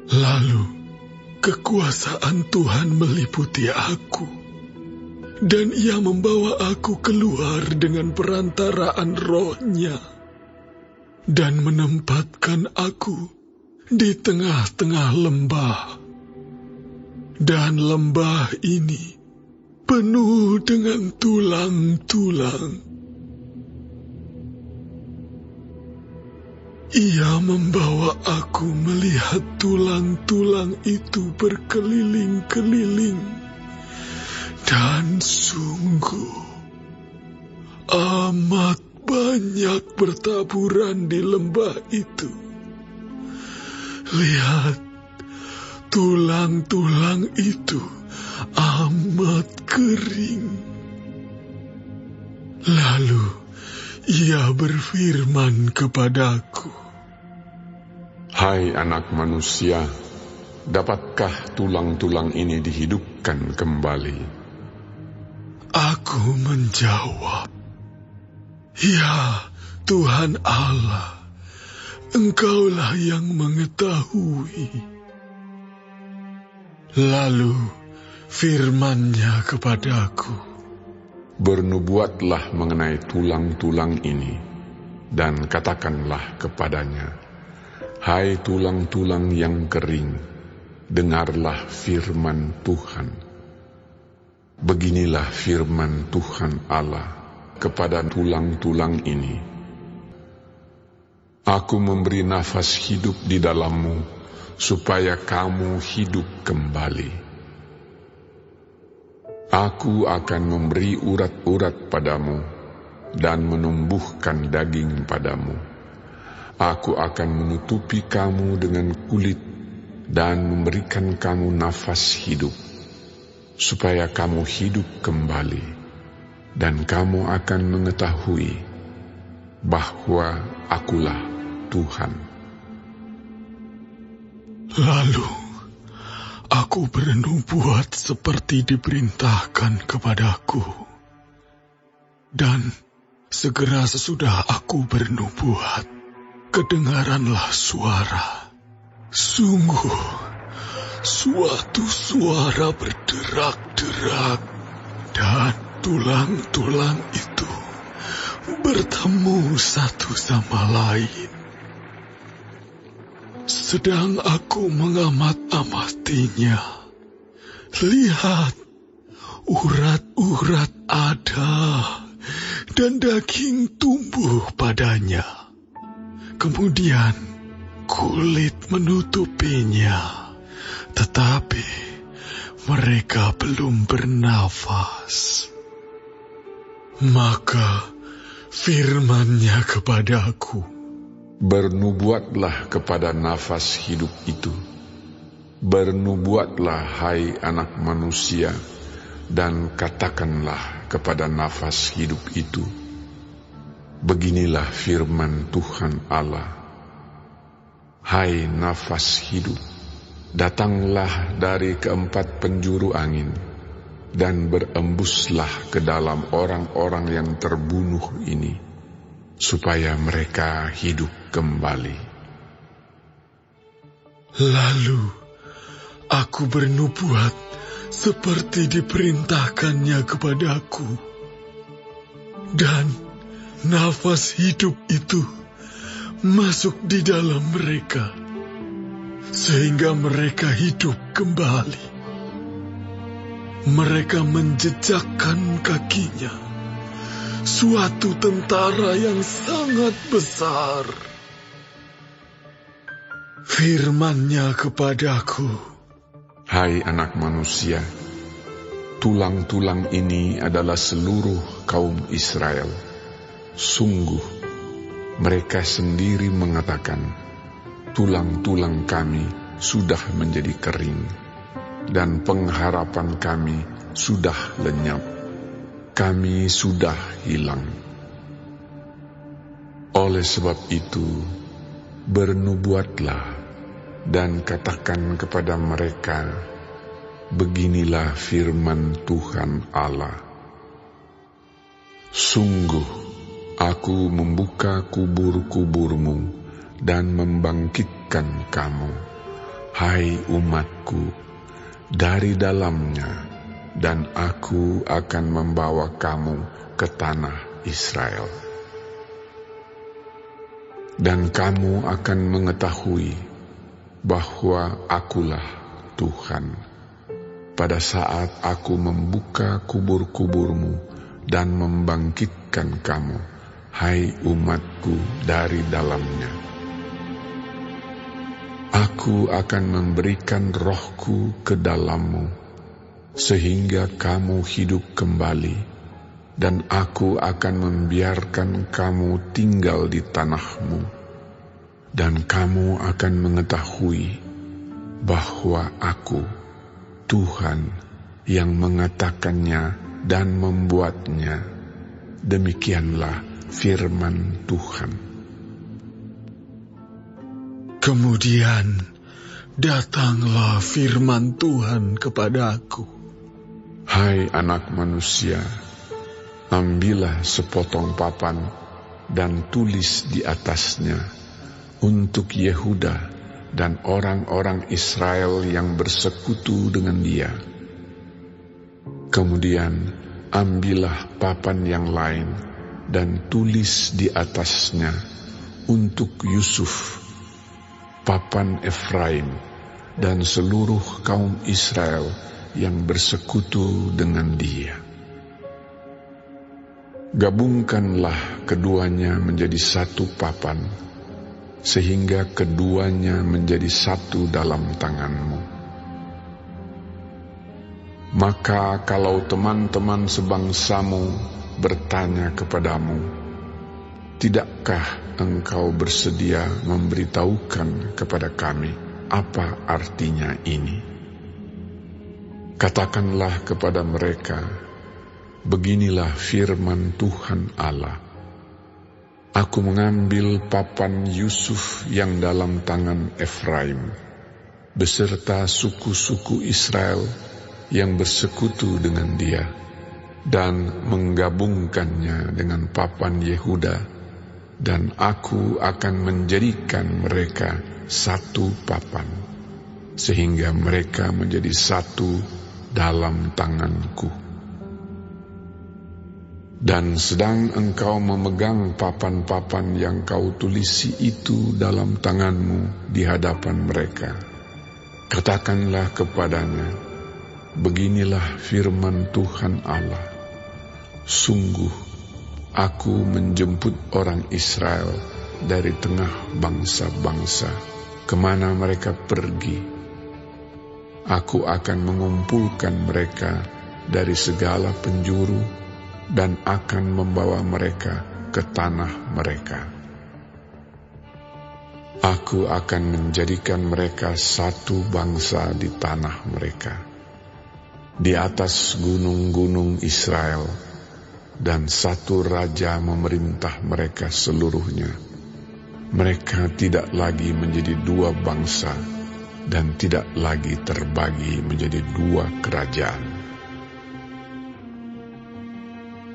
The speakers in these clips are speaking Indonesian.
Lalu kekuasaan Tuhan meliputi aku, dan Ia membawa aku keluar dengan perantaraan Roh-Nya dan menempatkan aku di tengah-tengah lembah. Dan lembah ini penuh dengan tulang-tulang. Ia membawa aku melihat tulang-tulang itu berkeliling-keliling, dan sungguh amat banyak bertaburan di lembah itu. Lihat, tulang-tulang itu amat kering. Lalu Ia berfirman kepadaku, "Hai anak manusia, dapatkah tulang-tulang ini dihidupkan kembali?" Aku menjawab, "Ya Tuhan Allah, Engkaulah yang mengetahui." Lalu firman-Nya kepadaku, "Bernubuatlah mengenai tulang-tulang ini, dan katakanlah kepadanya, hai tulang-tulang yang kering, dengarlah firman Tuhan. Beginilah firman Tuhan Allah kepada tulang-tulang ini. Aku memberi nafas hidup di dalammu, supaya kamu hidup kembali. Aku akan memberi urat-urat padamu, dan menumbuhkan daging padamu. Aku akan menutupi kamu dengan kulit, dan memberikan kamu nafas hidup, supaya kamu hidup kembali, dan kamu akan mengetahui bahwa Akulah Tuhan." Lalu aku bernubuat seperti diperintahkan kepadaku. Dan segera sesudah aku bernubuat, kedengaranlah suara. Sungguh, suatu suara berderak-derak, dan tulang-tulang itu bertemu satu sama lain. Sedang aku mengamat-amatinya, lihat, urat-urat ada, dan daging tumbuh padanya. Kemudian kulit menutupinya, tetapi mereka belum bernafas. Maka firman-Nya kepadaku, "Bernubuatlah kepada nafas hidup itu. Bernubuatlah, hai anak manusia, dan katakanlah kepada nafas hidup itu, beginilah firman Tuhan Allah. Hai nafas hidup, datanglah dari keempat penjuru angin, dan berembuslah ke dalam orang-orang yang terbunuh ini, supaya mereka hidup kembali." Lalu aku bernubuat seperti diperintahkannya kepadaku, dan nafas hidup itu masuk di dalam mereka, sehingga mereka hidup kembali. Mereka menjejakkan kakinya, suatu tentara yang sangat besar. Firman-Nya kepadaku, "Hai anak manusia, tulang-tulang ini adalah seluruh kaum Israel. Sungguh, mereka sendiri mengatakan, tulang-tulang kami sudah menjadi kering, dan pengharapan kami sudah lenyap. Kami sudah hilang. Oleh sebab itu, bernubuatlah dan katakan kepada mereka, beginilah firman Tuhan Allah. Sungguh, aku membuka kubur-kuburmu dan membangkitkan kamu, hai umatku, dari dalamnya, dan aku akan membawa kamu ke tanah Israel. Dan kamu akan mengetahui bahwa akulah Tuhan, pada saat aku membuka kubur-kuburmu dan membangkitkan kamu, hai umatku, dari dalamnya. Aku akan memberikan rohku ke dalammu, sehingga kamu hidup kembali, dan aku akan membiarkan kamu tinggal di tanahmu, dan kamu akan mengetahui bahwa aku, Tuhan, yang mengatakannya dan membuatnya. Demikianlah firman Tuhan. Kemudian datanglah firman Tuhan kepadaku. Hai anak manusia, ambillah sepotong papan dan tulis di atasnya untuk Yehuda dan orang-orang Israel yang bersekutu dengan dia. Kemudian ambillah papan yang lain dan tulis di atasnya untuk Yusuf, papan Efraim, dan seluruh kaum Israel yang bersekutu dengan dia. Gabungkanlah keduanya menjadi satu papan, sehingga keduanya menjadi satu dalam tanganmu. Maka kalau teman-teman sebangsamu bertanya kepadamu, tidakkah engkau bersedia memberitahukan kepada kami apa artinya ini? Katakanlah kepada mereka, beginilah firman Tuhan Allah. Aku mengambil papan Yusuf yang dalam tangan Efraim, beserta suku-suku Israel yang bersekutu dengan dia, dan menggabungkannya dengan papan Yehuda, dan aku akan menjadikan mereka satu papan, sehingga mereka menjadi satu dalam tanganku. Dan sedang engkau memegang papan-papan yang kau tulisi itu dalam tanganmu di hadapan mereka, katakanlah kepadanya, beginilah firman Tuhan Allah. Sungguh, aku menjemput orang Israel dari tengah bangsa-bangsa, kemana mereka pergi. Aku akan mengumpulkan mereka dari segala penjuru dan akan membawa mereka ke tanah mereka. Aku akan menjadikan mereka satu bangsa di tanah mereka, di atas gunung-gunung Israel, dan satu raja memerintah mereka seluruhnya. Mereka tidak lagi menjadi dua bangsa, dan tidak lagi terbagi menjadi dua kerajaan.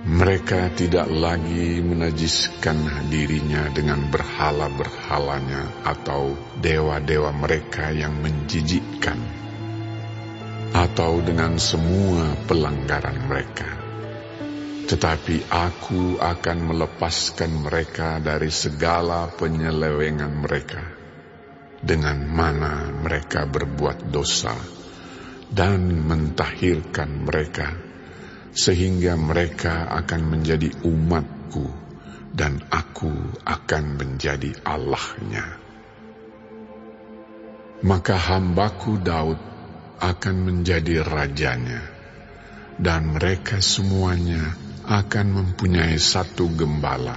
Mereka tidak lagi menajiskan dirinya dengan berhala-berhalanya atau dewa-dewa mereka yang menjijikkan, atau dengan semua pelanggaran mereka. Tetapi aku akan melepaskan mereka dari segala penyelewengan mereka, dengan mana mereka berbuat dosa, dan mentahirkan mereka, sehingga mereka akan menjadi umatku, dan aku akan menjadi Allahnya. Maka hambaku Daud akan menjadi rajanya, dan mereka semuanya akan mempunyai satu gembala.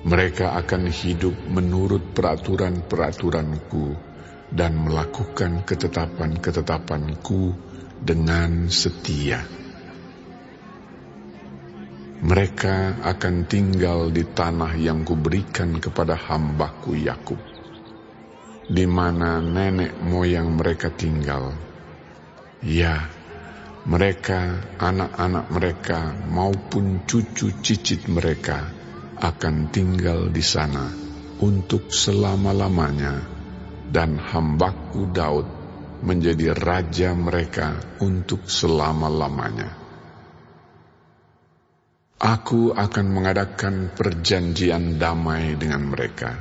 Mereka akan hidup menurut peraturan-peraturanku dan melakukan ketetapan-ketetapanku dengan setia. Mereka akan tinggal di tanah yang kuberikan kepada hambaku Yakub, di mana nenek moyang mereka tinggal. Ya, mereka, anak-anak mereka, maupun cucu cicit mereka akan tinggal di sana untuk selama-lamanya, dan hambaku Daud menjadi raja mereka untuk selama-lamanya. Aku akan mengadakan perjanjian damai dengan mereka,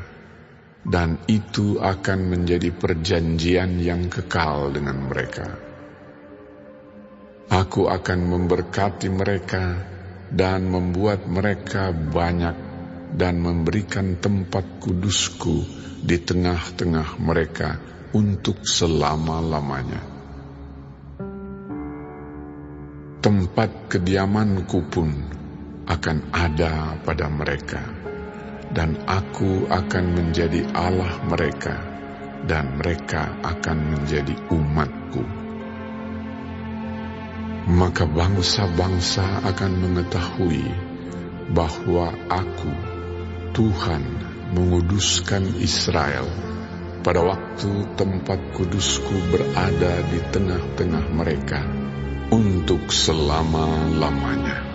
dan itu akan menjadi perjanjian yang kekal dengan mereka. Aku akan memberkati mereka dan membuat mereka banyak dan memberikan tempat kudusku di tengah-tengah mereka untuk selama-lamanya. Tempat kediamanku pun akan ada pada mereka, dan aku akan menjadi Allah mereka, dan mereka akan menjadi umatku. Maka bangsa-bangsa akan mengetahui bahwa aku, Tuhan, menguduskan Israel pada waktu tempat kudusku berada di tengah-tengah mereka untuk selama-lamanya.